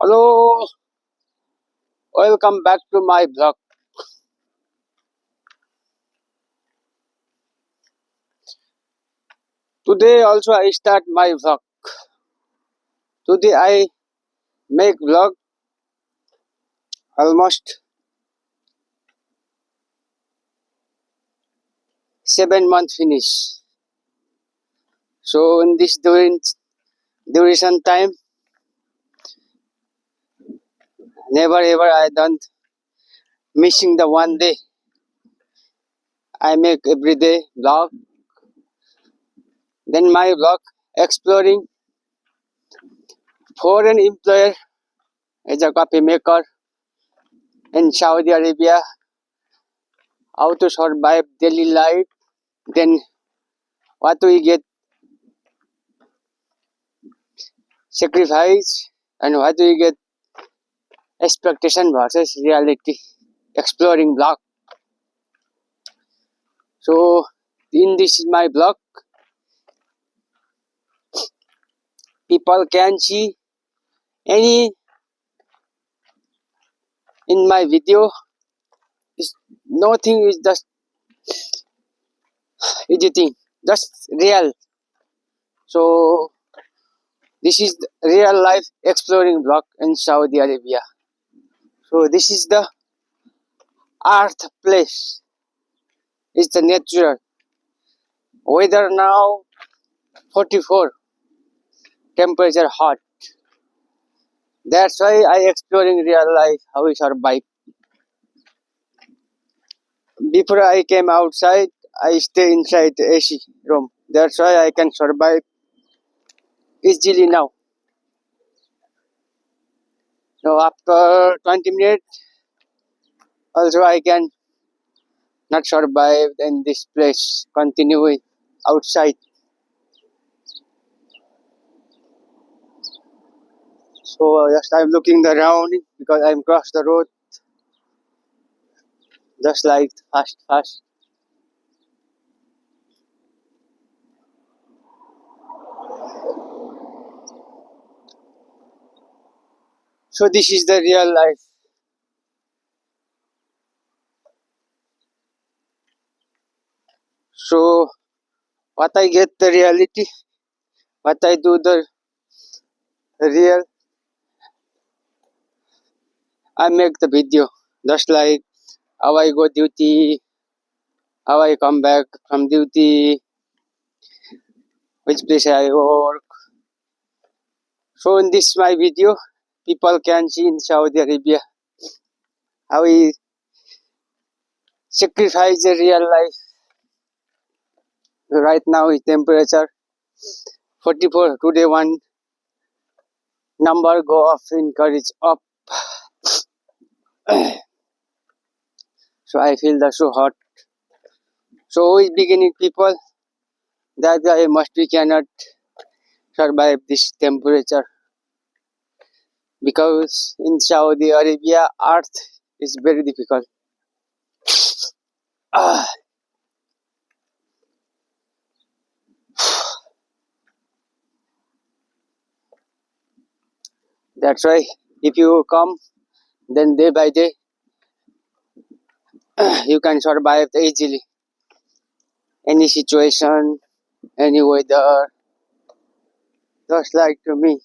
Hello, welcome back to my blog. Today also I start my vlog. Today I make vlog almost 7 months finish. So in this duration time, never ever I don't missing the one day. I make everyday vlog. Then my vlog exploring foreign employer as a coffee maker in Saudi Arabia, how to survive daily life. Then what we get sacrifice and what we get expectation versus reality exploring blog. So in this is my blog, people can see any in my video is nothing is just editing, just real. So this is the real life exploring blog in Saudi Arabia. So this is the earth place, it's the natural weather now 44, temperature hot. That's why I exploring real life how we survive. Before I came outside, I stay inside the AC room. That's why I can survive easily now. So after 20 minutes, also I can not survive in this place. Continue outside. So just I'm looking around because I'm cross the road. Just like fast. So this is the real life. So what I get the reality, what I do the real, I make the video. Just like how I go duty, how I come back from duty, which place I work. So in this my video, people can see in Saudi Arabia how we sacrifice the real life. Right now is temperature 44. Today one number go off encourage up. So I feel that so hot. So with beginning people, that guy must we cannot survive this temperature because in Saudi Arabia earth is very difficult. Ah, that's why if you come, then day by day you can survive easily any situation, any weather. Just like to me,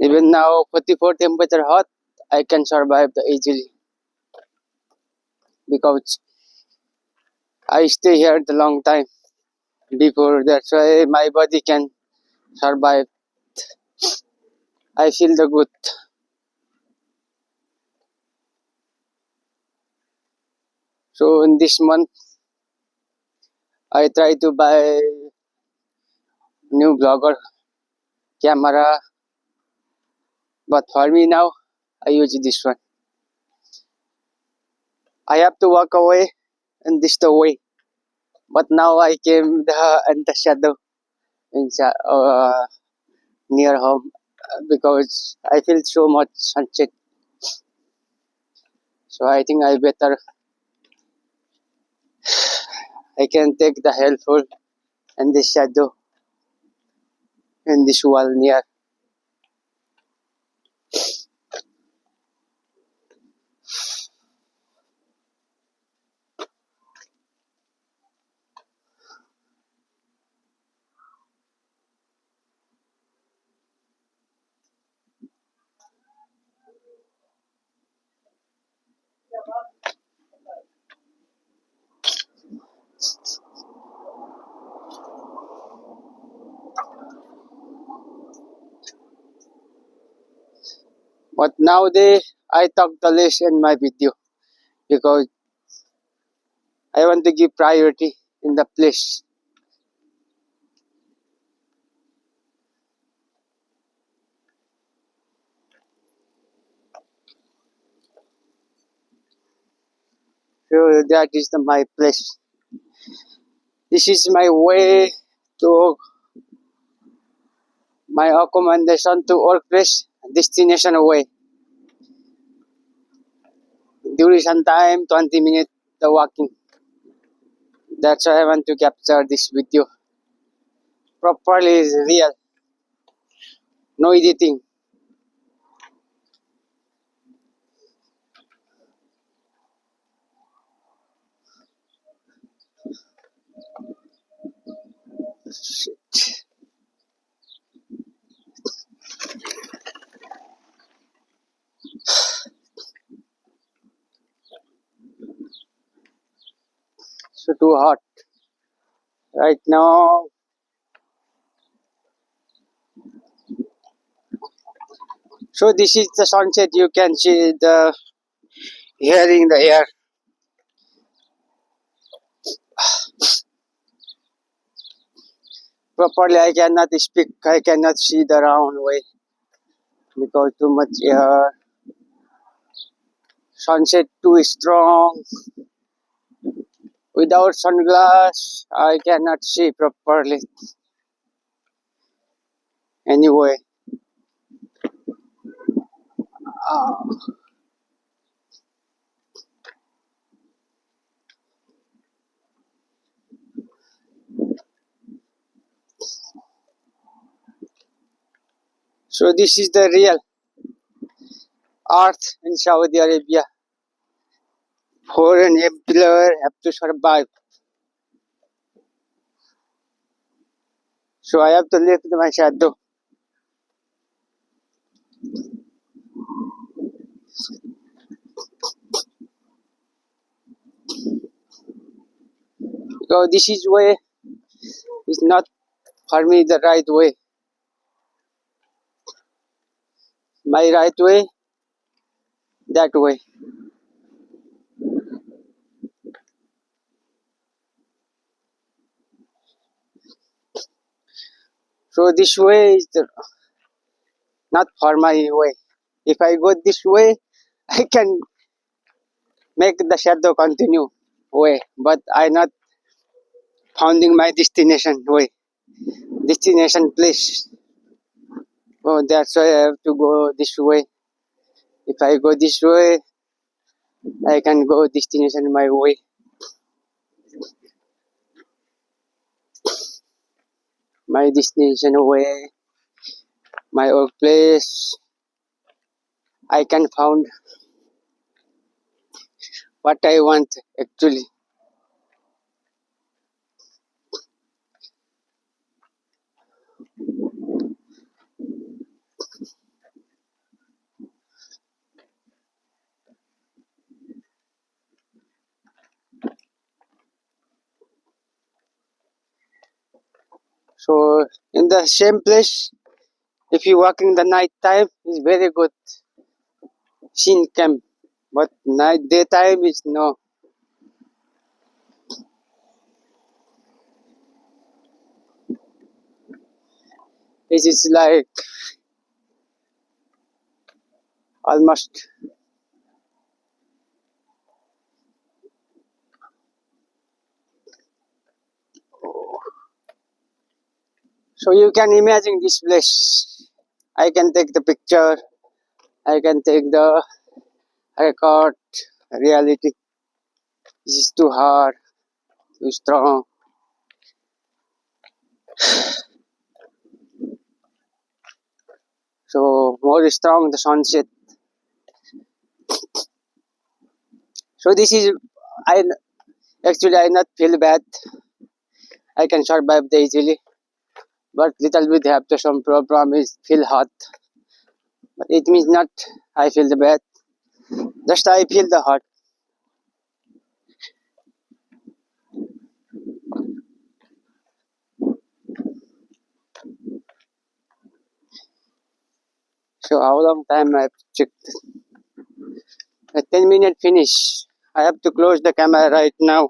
even now 44 temperature hot, I can survive easily because I stay here the long time before. That's why my body can survive. I feel the good. So in this month, I try to buy new vlogger camera, but for me now, I use this one. I have to walk away, and this the way. But now I came in the shadow near home because I feel so much sunset. So I think I can take the helpful and the shadow in this wall near. But nowadays I talk the less in my video because I want to give priority in the place. So that is my place. This is my way to my accommodation to workplace destination away. Duration time 20 minutes the walking. That's why I want to capture this video. Properly is real. No editing. Shit. So too hot. Right now so this is the sunset, you can see the hearing the air. Properly I cannot speak, I cannot see the round way because too much air. Sunset too strong. Without sunglass I cannot see properly. Anyway. So this is the real earth in Saudi Arabia. Foreign employer have to survive. So I have to lift my shadow. Because this is way is not for me the right way. My right way, that way. So this way is not for my way. If I go this way, I can make the shadow continue way. But I not founding my destination way. Destination place. Oh, that's why I have to go this way. If I go this way, I can go destination my way. My destination way, my workplace. I can found what I want actually. So in the same place, if you walk in the night time, it's very good scene camp. But night daytime is no. It is like almost. So you can imagine this place. I can take the picture. I can take the record. Reality. This is too hard, too strong. So more strong the sunset. So this is I actually I not feel bad. I can survive the easily. But little bit have to some problem is feel hot. But it means not I feel the bad. Just I feel the hot. So how long time I've checked? A 10-minute finish. I have to close the camera right now.